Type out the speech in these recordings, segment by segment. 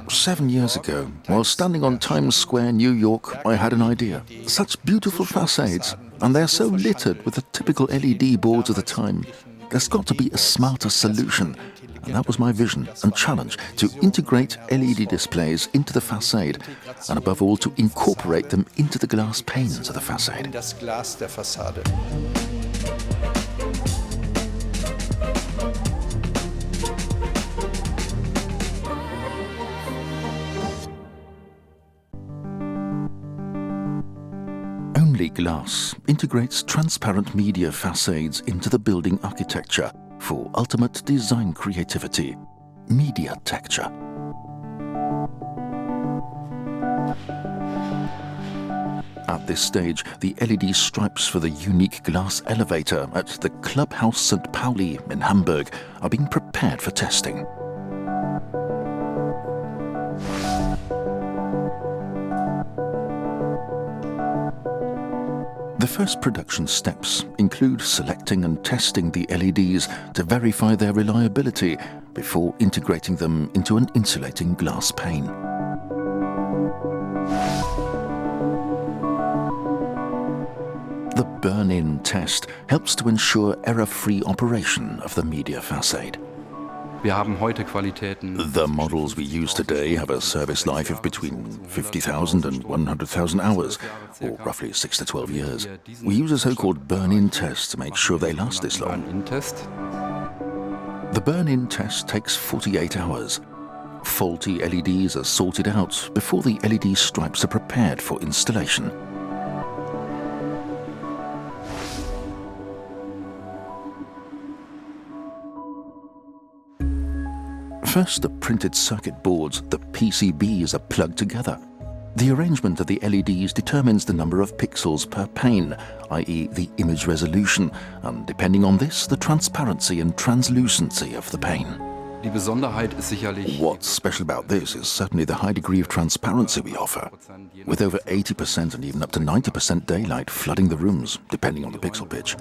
7 years ago, while standing on Times Square, New York, I had an idea. Such beautiful facades, and they're so littered with the typical LED boards of the time. There's got to be a smarter solution. And that was my vision and challenge, to integrate LED displays into the facade, and above all to incorporate them into the glass panes of the facade. ONLYGLASS integrates transparent media facades into the building architecture for ultimate design creativity, media texture. At this stage, the LED stripes for the unique glass elevator at the Klubhaus St. Pauli in Hamburg are being prepared for testing. The first production steps include selecting and testing the LEDs to verify their reliability before integrating them into an insulating glass pane. The burn-in test helps to ensure error-free operation of the media facade. The models we use today have a service life of between 50,000 and 100,000 hours, or roughly 6 to 12 years. We use a so-called burn-in test to make sure they last this long. The burn-in test takes 48 hours. Faulty LEDs are sorted out before the LED stripes are prepared for installation. First, the printed circuit boards, the PCBs, are plugged together. The arrangement of the LEDs determines the number of pixels per pane, i.e. the image resolution, and depending on this, the transparency and translucency of the pane. What's special about this is certainly the high degree of transparency we offer, with over 80% and even up to 90% daylight flooding the rooms, depending on the pixel pitch.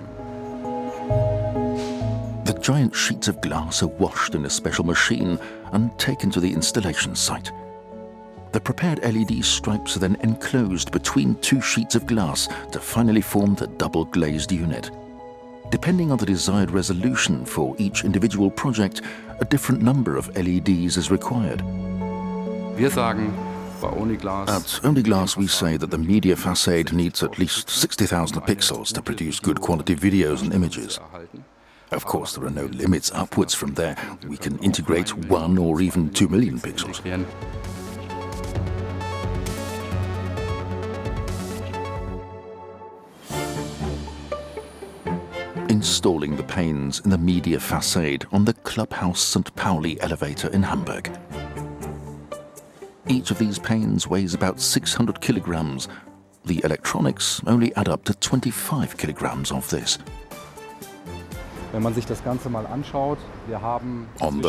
The giant sheets of glass are washed in a special machine and taken to the installation site. The prepared LED stripes are then enclosed between two sheets of glass to finally form the double glazed unit. Depending on the desired resolution for each individual project, a different number of LEDs is required. At ONLYGLASS we say that the media facade needs at least 60,000 pixels to produce good quality videos and images. Of course, there are no limits upwards from there. We can integrate 1 or even 2 million pixels. Installing the panes in the media facade on the Klubhaus St. Pauli elevator in Hamburg. Each of these panes weighs about 600 kilograms. The electronics only add up to 25 kilograms of this. On the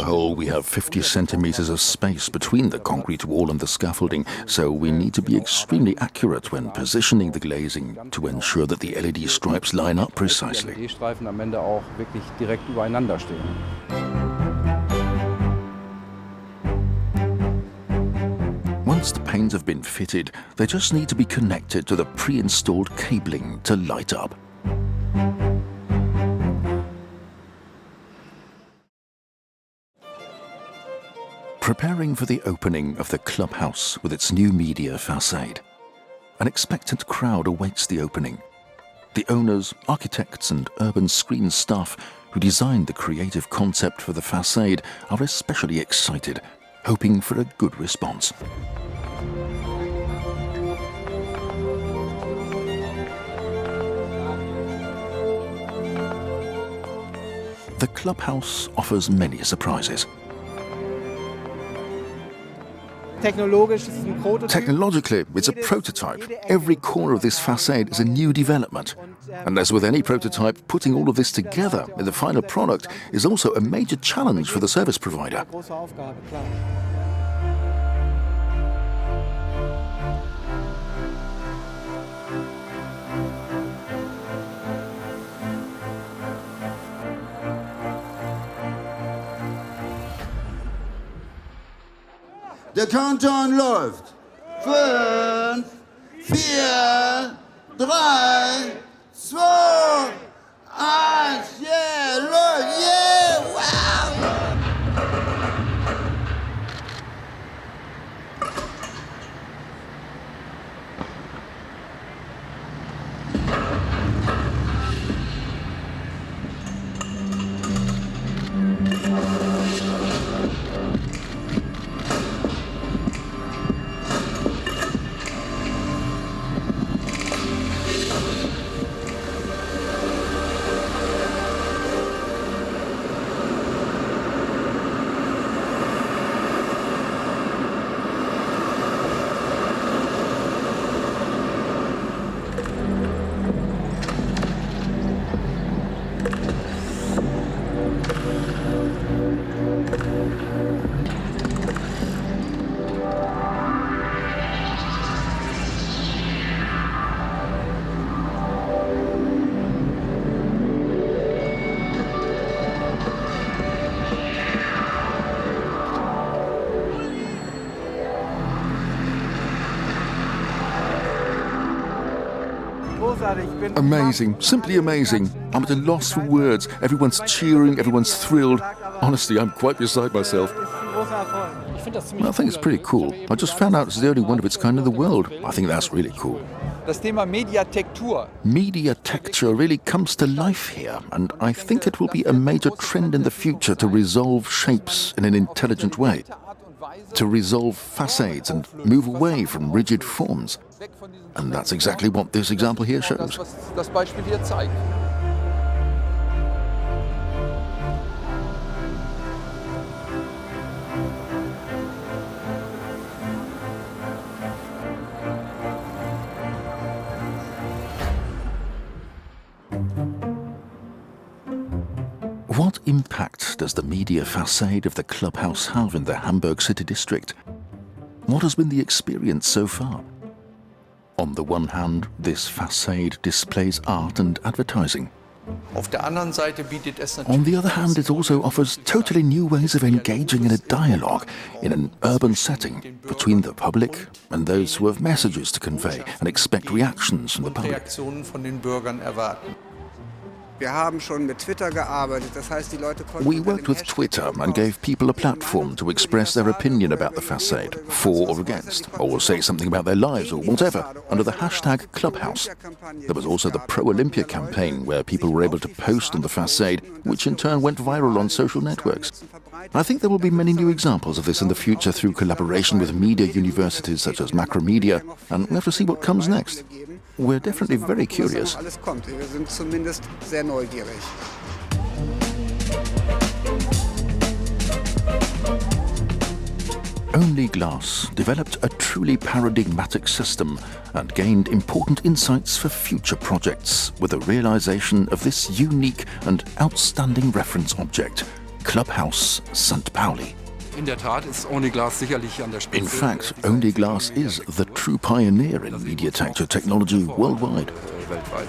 whole, we have 50 centimeters of space between the concrete wall and the scaffolding, so we need to be extremely accurate when positioning the glazing to ensure that the LED stripes line up precisely. Once the panes have been fitted, they just need to be connected to the pre-installed cabling to light up. Preparing for the opening of the Klubhaus with its new media facade. An expectant crowd awaits the opening. The owners, architects and urban screen staff who designed the creative concept for the facade are especially excited, hoping for a good response. The Klubhaus offers many surprises. Technologically, it's a prototype. Every corner of this facade is a new development. And as with any prototype, putting all of this together in the final product is also a major challenge for the service provider. Der Countdown läuft. 5, 4, 3, 2, 1, yeah, läuft, yeah, wow! Amazing, simply amazing. I'm at a loss for words. Everyone's cheering, everyone's thrilled. Honestly, I'm quite beside myself. I think it's pretty cool. I just found out it's the only one of its kind in the world. I think that's really cool. Das Thema Mediatektur. Mediatecture really comes to life here, and I think it will be a major trend in the future to resolve shapes in an intelligent way, to resolve facades and move away from rigid forms. And that's exactly what this example here shows. Das Beispiel hier zeigt. What impact does the media facade of the Klubhaus have in the Hamburg city district? What has been the experience so far? On the one hand, this facade displays art and advertising. Auf der anderen Seite bietet es On the other hand, it also offers totally new ways of engaging in a dialogue in an urban setting between the public and those who have messages to convey and expect reactions from the public. Reaktionen von den Bürgern erwarten. Wir haben schon mit Twitter gearbeitet, das heißt, die Leute konnten We worked with Twitter and gave people a platform to express their opinion about the facade, for or against, or say something about their lives or whatever, under the hashtag Clubhouse. There was also the Pro-Olympia campaign, where people were able to post on the facade, which in turn went viral on social networks. I think there will be many new examples of this in the future through collaboration with media universities such as Macromedia, and we have to see what comes next. We're definitely very curious. alles kommt. Wir sind zumindest sehr neugierig. ONLYGLASS developed a truly paradigmatic system and gained important insights for future projects with the realization of this unique and outstanding reference object, Klubhaus St. Pauli. In der Tat ist ONLYGLASS sicherlich an der Spitze. In fact, ONLYGLASS is the true pioneer in mediatecture technology worldwide. Weltweit.